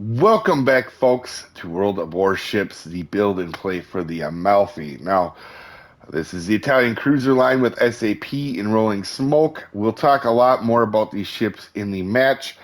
Welcome back, folks, to World of Warships, the build and play for the Amalfi. Now, this is the Italian cruiser line with SAP and Rolling Smoke. We'll talk a lot more about these ships in the match,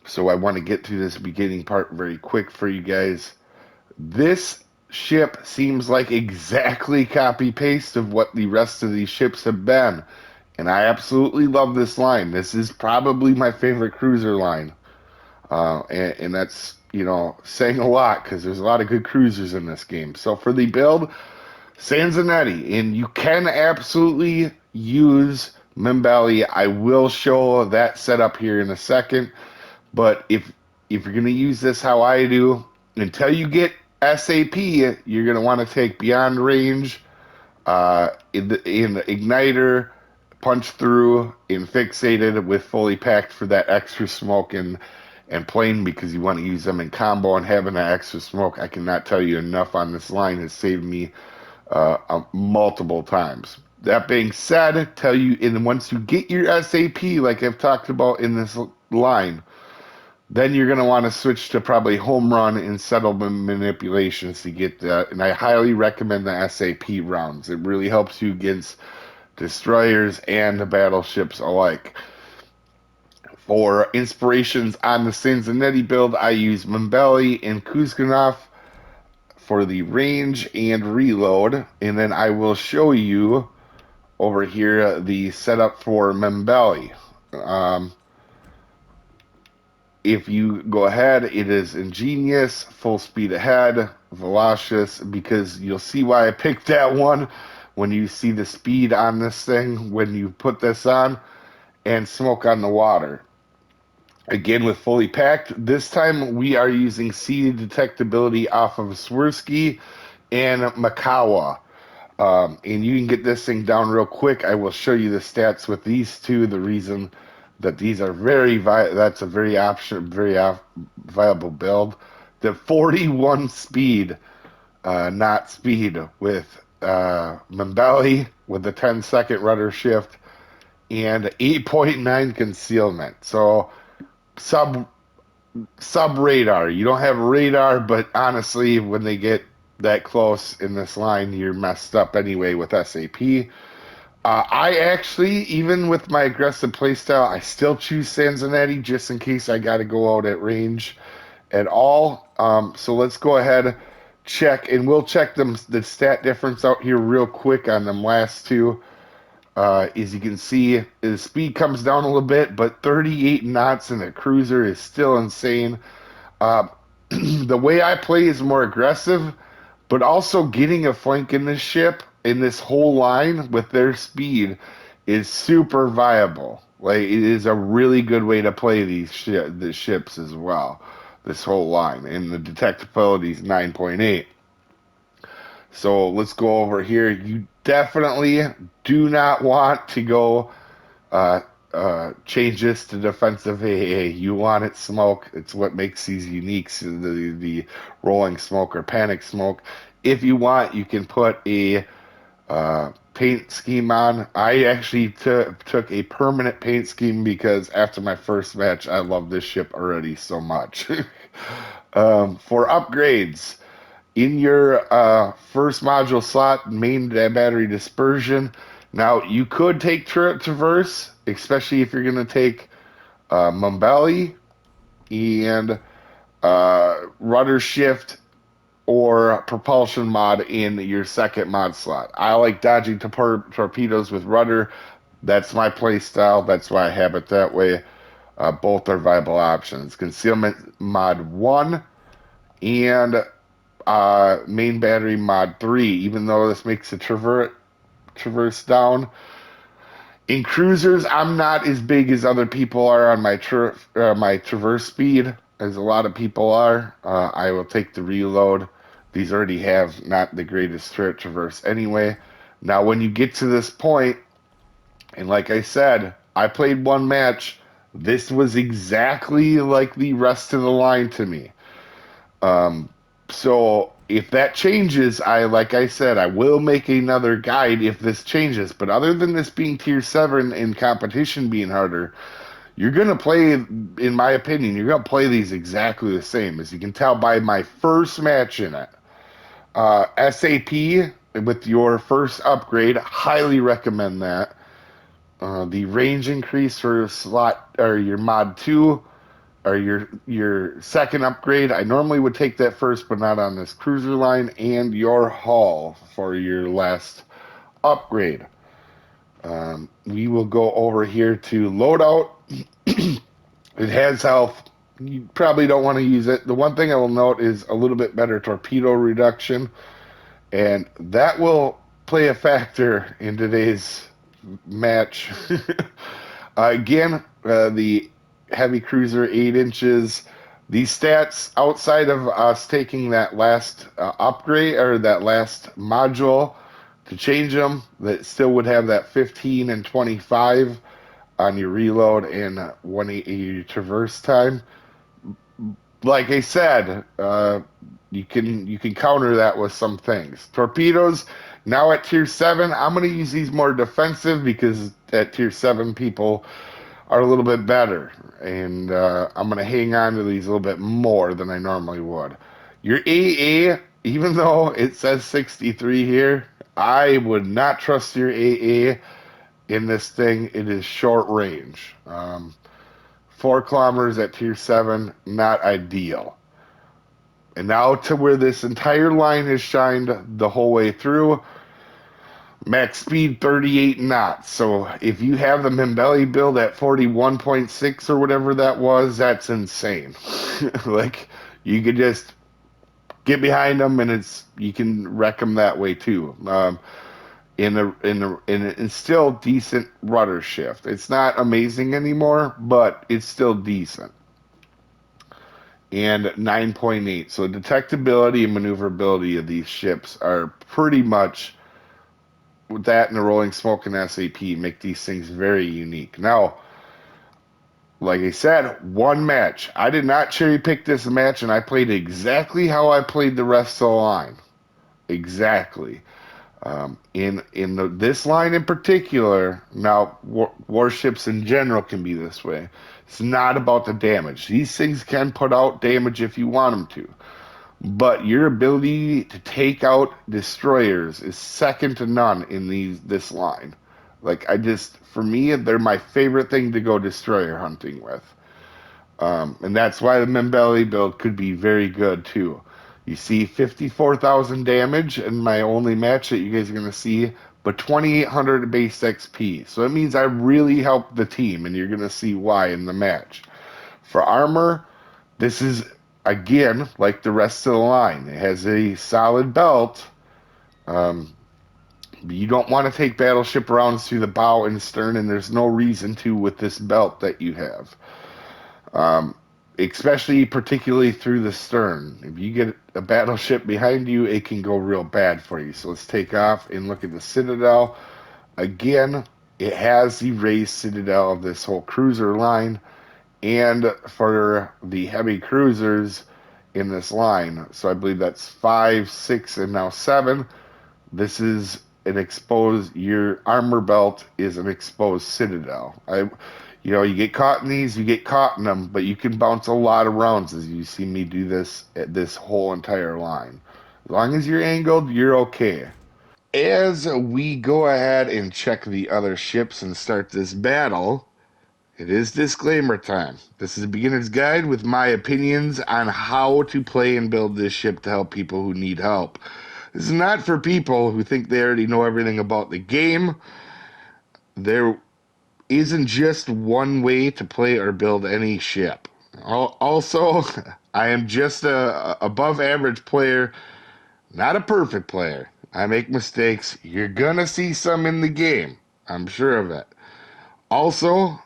so I want to get to this beginning part very quick for you guys. This ship seems like exactly copy-paste of what the rest of these ships have been, and I absolutely love this line. This is probably my favorite cruiser line. And that's, saying a lot because there's a lot of good cruisers in this game. So for the build, Sanzanetti, and you can absolutely use Mimbelli. I will show that setup here in a second. But if you're going to use this how I do, until you get SAP, you're going to want to take Beyond Range, in the Igniter, Punch Through, and Fixated with Fully Packed for that extra smoke and Plane because you want to use them in combo and having that extra smoke. I cannot tell you enough on this line has saved me multiple times. That being said, tell you, and once you get your SAP, like I've talked about in this line, then you're going to want to switch to probably home run and settlement manipulations to get that. And I highly recommend the SAP rounds. It really helps you against destroyers and the battleships alike. For inspirations on the Sanzanetti build, I use Mimbelli and Kuzgunov for the range and reload. And then I will show you over here the setup for Mimbelli. If you go ahead, it is ingenious, full speed ahead, Velocious, because you'll see why I picked that one when you see the speed on this thing when you put this on, and smoke on the water. Again, with fully packed, this time we are using sea detectability off of Swirsky and Makawa. And you can get this thing down real quick. I will show you the stats with these two. The reason that these are that's a very viable build. The 41 speed, knot speed with Mimbelli with the 10-second rudder shift and 8.9 concealment. So sub radar. You don't have radar, but honestly, when they get that close in this line, you're messed up anyway with SAP. I actually, even with my aggressive playstyle, I still choose Sanzanetti just in case I got to go out at range at all. So let's go ahead, check, and we'll check the stat difference out here real quick on them last two. As you can see, the speed comes down a little bit, but 38 knots in a cruiser is still insane. The way I play is more aggressive, but also getting a flank in this ship, in this whole line with their speed, is super viable. Like, it is a really good way to play the ships as well, this whole line. And the detectability is 9.8. So let's go over here. You definitely do not want to go change this to defensive AA. You want it smoke. It's what makes these unique. So the rolling smoke or panic smoke. If you want, you can put a paint scheme on. I actually took a permanent paint scheme because after my first match, I love this ship already so much. For upgrades, in your first module slot, main battery dispersion. Now, you could take turret traverse, especially if you're going to take Mimbelli and rudder shift or propulsion mod in your second mod slot. I like dodging torpedoes with rudder. That's my play style. That's why I have it that way. Both are viable options. Concealment mod 1 and main battery mod 3, even though this makes a traverse down. In cruisers, I'm not as big as other people are on my traverse speed, as a lot of people are. I will take the reload. These already have not the greatest turret traverse anyway. Now, when you get to this point, and like I said, I played one match. This was exactly like the rest of the line to me. So if that changes, like I said, I will make another guide if this changes. But other than this being tier 7 and competition being harder, you're going to play, in my opinion, you're going to play these exactly the same. As you can tell by my first match in it. SAP with your first upgrade, highly recommend that. The range increase for slot or your mod 2 or your second upgrade. I normally would take that first, but not on this cruiser line. And your hull for your last upgrade. We will go over here to loadout. It has health. You probably don't want to use it. The one thing I will note is a little bit better torpedo reduction, and that will play a factor in today's match. Again, the heavy cruiser, 8 inches. These stats, outside of us taking that last upgrade or that last module to change them, that still would have that 15 and 25 on your reload and 180 traverse time. Like I said, you can counter that with some things. Torpedoes now at tier 7. I'm going to use these more defensive because at tier 7 people are a little bit better, and I'm going to hang on to these a little bit more than I normally would. Your AA, even though it says 63 here, I would not trust your AA in this thing. It is short range. 4 kilometers at tier 7, not ideal. And now to where this entire line is shined the whole way through. Max speed 38 knots. So if you have the Mimbelli build at 41.6 or whatever that was, that's insane. Like, you could just get behind them and you can wreck them that way too. In still decent rudder shift. It's not amazing anymore, but it's still decent. And 9.8. So detectability and maneuverability of these ships are pretty much, with that and the rolling smoke and SAP, make these things very unique. Now, like I said, one match. I did not cherry pick this match, and I played exactly how I played the rest of the line. Exactly. This line in particular, now warships in general can be this way. It's not about the damage. These things can put out damage if you want them to, but your ability to take out destroyers is second to none in this line. Like, for me, they're my favorite thing to go destroyer hunting with, and that's why the Mimbelli build could be very good too. You see 54,000 damage in my only match that you guys are going to see, but 2,800 base XP. So it means I really helped the team, and you're going to see why in the match. For armor, this is, again, like the rest of the line. It has a solid belt. You don't want to take battleship rounds through the bow and stern, and there's no reason to with this belt that you have. Especially particularly through the stern. If you get a battleship behind you, it can go real bad for you. So let's take off and look at the Citadel. Again, it has the raised Citadel of this whole cruiser line, and for the heavy cruisers in this line. So I believe that's 5, 6, and now 7. This is your armor belt is an exposed Citadel. You get caught in these, you get caught in them, but you can bounce a lot of rounds as you see me do this at this whole entire line. As long as you're angled, you're okay. As we go ahead and check the other ships and start this battle, it is disclaimer time. This is a beginner's guide with my opinions on how to play and build this ship to help people who need help. This is not for people who think they already know everything about the game. There isn't just one way to play or build any ship. Also, I am just a above average player, not a perfect player. I make mistakes. You're gonna see some in the game. I'm sure of it. Also,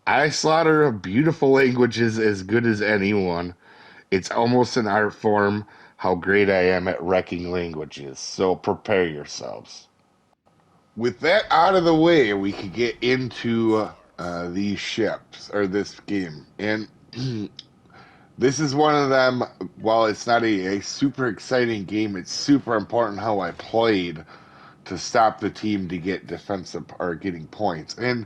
I slaughter beautiful languages as good as anyone. It's almost an art form how great I am at wrecking languages. So prepare yourselves. With that out of the way, we could get into these ships or this game. And this is one of them. While it's not a super exciting game, it's super important how I played to stop the team to get defensive or getting points. And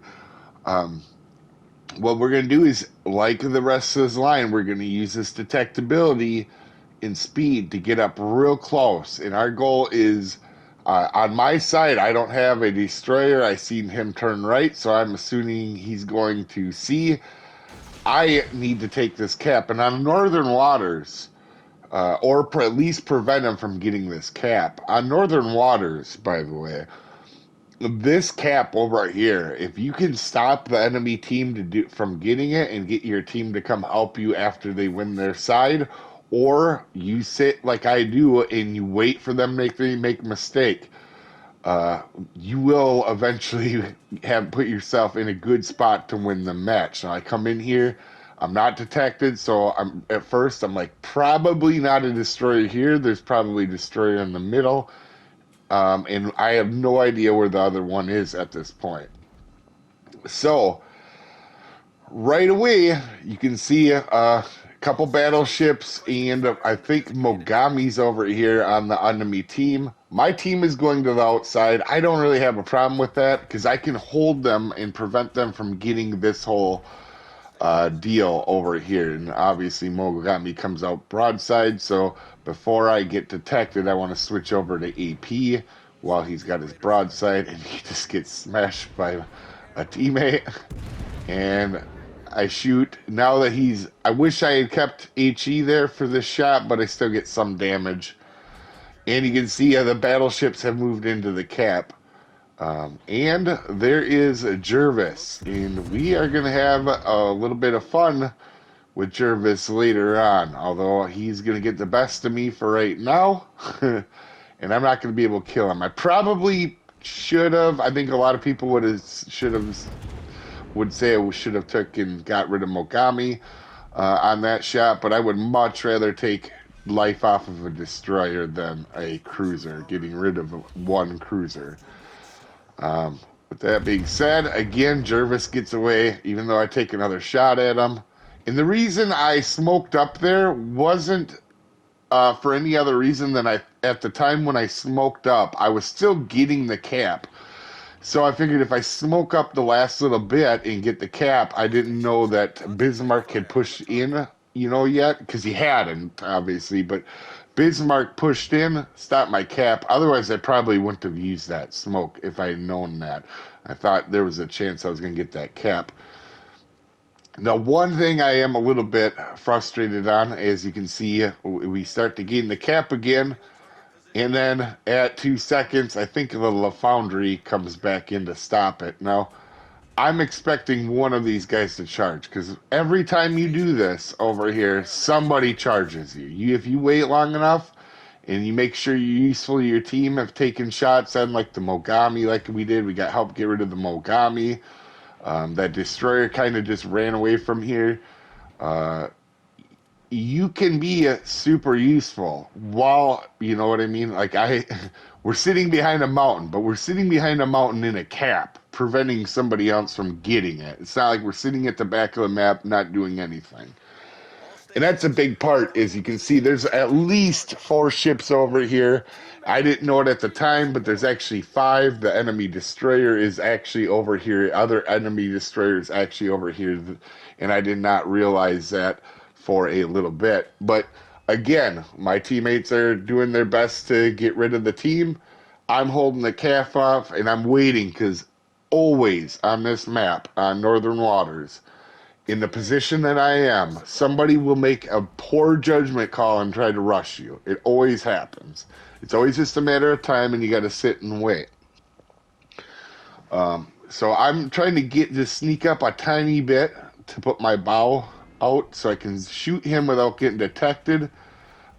what we're going to do is, like the rest of this line, we're going to use this detectability and speed to get up real close. And our goal is, on my side, I don't have a destroyer. I seen him turn right, so I'm assuming he's going to see. I need to take this cap. And on northern waters, or at least prevent him from getting this cap. On northern waters, by the way, this cap over here, if you can stop the enemy team from getting it and get your team to come help you after they win their side, or you sit like I do and you wait for them to make a mistake, you will eventually have put yourself in a good spot to win the match. Now I come in here, I'm not detected, so at first I'm like, probably not a destroyer here. There's probably a destroyer in the middle. And I have no idea where the other one is at this point. So, right away, you can see a couple battleships, and I think Mogami's over here on the enemy team. My team is going to the outside. I don't really have a problem with that because I can hold them and prevent them from getting this whole deal over here. And obviously, Mogami comes out broadside, so before I get detected, I want to switch over to AP while he's got his broadside, and he just gets smashed by a teammate. And I shoot. Now that I wish I had kept HE there for this shot, but I still get some damage. And you can see the battleships have moved into the cap. And there is Jervis, and we are going to have a little bit of fun with Jervis later on, although he's going to get the best of me for right now, and I'm not going to be able to kill him. I probably should have. I think a lot of people would say I should have took and got rid of Mogami on that shot, but I would much rather take life off of a destroyer than a cruiser, getting rid of one cruiser. With that being said, again, Jervis gets away, even though I take another shot at him. And the reason I smoked up there wasn't for any other reason than at the time when I smoked up, I was still getting the cap. So I figured if I smoke up the last little bit and get the cap, I didn't know that Bismarck had pushed in, yet, because he hadn't, obviously, but Bismarck pushed in, stopped my cap. Otherwise, I probably wouldn't have used that smoke if I had known that. I thought there was a chance I was going to get that cap. Now, one thing I am a little bit frustrated on, as you can see, we start to gain the cap again, and then at 2 seconds, I think the La Foundry comes back in to stop it. Now, I'm expecting one of these guys to charge, because every time you do this over here, somebody charges you. If you wait long enough and you make sure you're useful to your team, have taken shots on like the Mogami, like we did, we got help get rid of the Mogami. That destroyer kind of just ran away from here. You can be super useful while, you know what I mean? Like we're sitting behind a mountain, but we're sitting behind a mountain in a cap, preventing somebody else from getting it. It's not like we're sitting at the back of the map, not doing anything. And that's a big part, as you can see, there's at least 4 ships over here. I didn't know it at the time, but there's actually 5. The enemy destroyer is actually over here. Other enemy destroyers actually over here, and I did not realize that for a little bit. But again, my teammates are doing their best to get rid of the team. I'm holding the calf off, and I'm waiting, because always on this map, on Northern Waters, in the position that I am, somebody will make a poor judgment call and try to rush you. It always happens. It's always just a matter of time, and you got to sit and wait. So I'm trying to sneak up a tiny bit to put my bow out so I can shoot him without getting detected.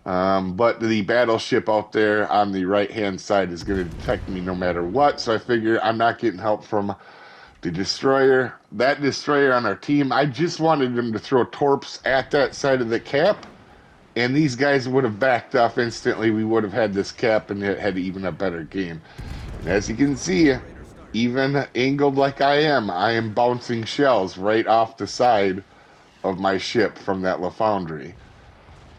But the battleship out there on the right-hand side is going to detect me no matter what, so I figure I'm not getting help from the destroyer. That destroyer on our team, I just wanted him to throw torps at that side of the cap, and these guys would have backed off instantly. We would have had this cap and had even a better game. And as you can see, even angled like I am bouncing shells right off the side of my ship from that La Foundry.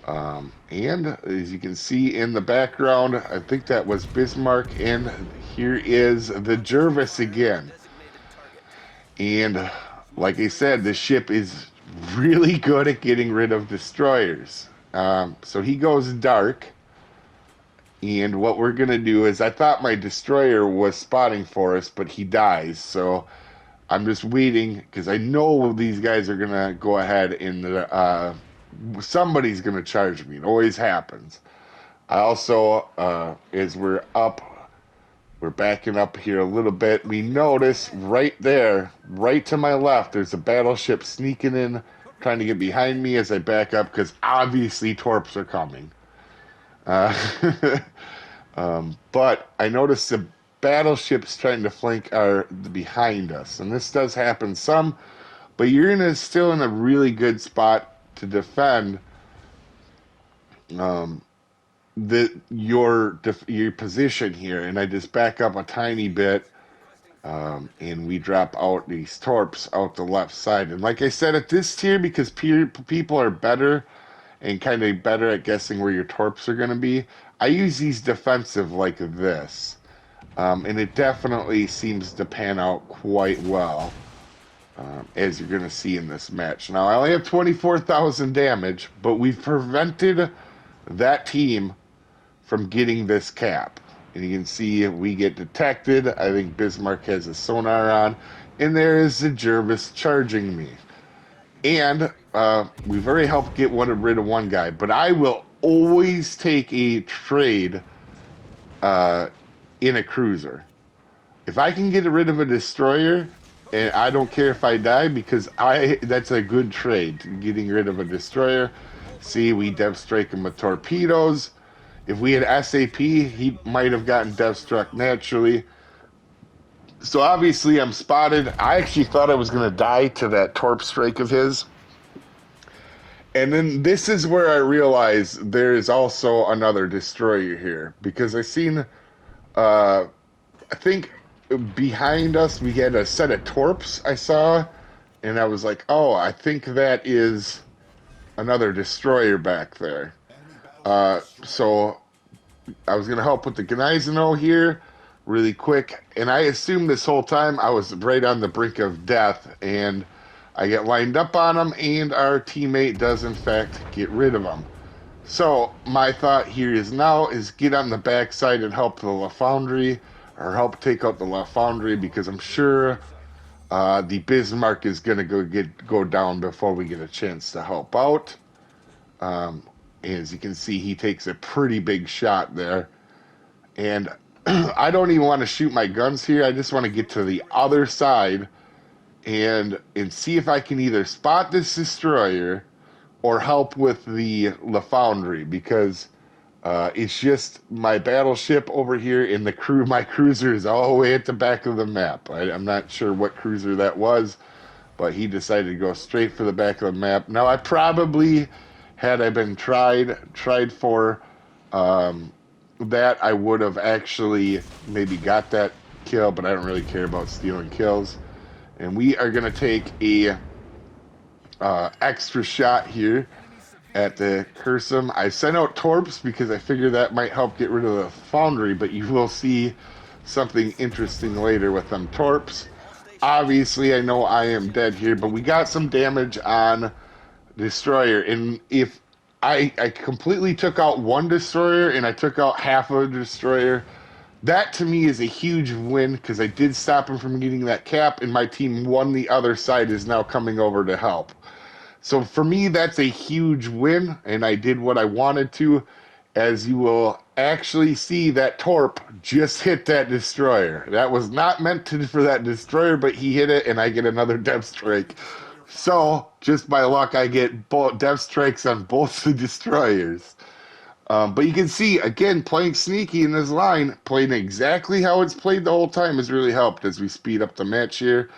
And as you can see in the background, I think that was Bismarck, and here is the Jervis again. And Like I said, the ship is really good at getting rid of destroyers. So he goes dark. And what we're going to do is, I thought my destroyer was spotting for us, but he dies. So I'm just waiting because I know these guys are going to go ahead and somebody's going to charge me. It always happens. I also, as we're backing up here a little bit, we notice right there, right to my left, there's a battleship sneaking in, trying to get behind me as I back up because obviously torps are coming. But I noticed the battleships trying to flank are behind us, and this does happen some, but you're still in a really good spot to defend your position here. And I just back up a tiny bit, and we drop out these torps out the left side. And like I said, at this tier, because people are better and kind of better at guessing where your torps are going to be, I use these defensive like this. And it definitely seems to pan out quite well, as you're going to see in this match. Now, I only have 24,000 damage, but we've prevented that team from getting this cap. And you can see we get detected. I think Bismarck has a sonar on. And there is the Jervis charging me. And we've already helped get rid of one guy. But I will always take a trade in a cruiser. If I can get rid of a destroyer, and I don't care if I die, because that's a good trade, getting rid of a destroyer. See, we dev strike him with torpedoes. If we had SAP, he might have gotten dev struck naturally. So obviously I'm spotted. I actually thought I was going to die to that torp strike of his. And then this is where I realized there is also another destroyer here, because I seen, I think behind us we had a set of torps I saw, and I was like, oh, I think that is another destroyer back there. So I was going to help with the Gneisenau here really quick, and I assumed this whole time I was right on the brink of death, and I get lined up on him, and our teammate does in fact get rid of him. So my thought here is get on the backside and help the La Foundry, or help take out the La Foundry, because I'm sure the Bismarck is going to go down before we get a chance to help out. As you can see, he takes a pretty big shot there. And I don't even want to shoot my guns here. I just want to get to the other side and see if I can either spot this destroyer or help with the La Foundry, because it's just my battleship over here, and my cruiser is all the way at the back of the map. I'm not sure what cruiser that was, but he decided to go straight for the back of the map. Now, I probably, had I been tried for that, I would have actually maybe got that kill, but I don't really care about stealing kills. And we are going to take a extra shot here at the Cursum. I sent out torps because I figured that might help get rid of the Foundry, but you will see something interesting later with them torps. Obviously, I know I am dead here, but we got some damage on destroyer. And if I completely took out one destroyer and I took out half of a destroyer, that to me is a huge win, because I did stop him from getting that cap, and my team won. The other side is now coming over to help. So for me, that's a huge win, and I did what I wanted to. As you will actually see, that torp just hit that destroyer. That was not meant for that destroyer, but he hit it, and I get another dev strike. So, just by luck, I get both dev strikes on both the destroyers. But you can see, again, playing sneaky in this line, playing exactly how it's played the whole time, has really helped as we speed up the match here.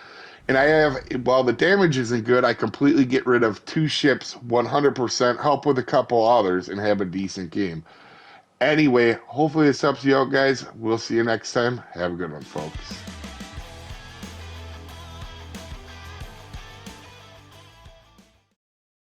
And I have, while the damage isn't good, I completely get rid of 2 ships, 100%, help with a couple others, and have a decent game. Anyway, hopefully this helps you out, guys. We'll see you next time. Have a good one, folks.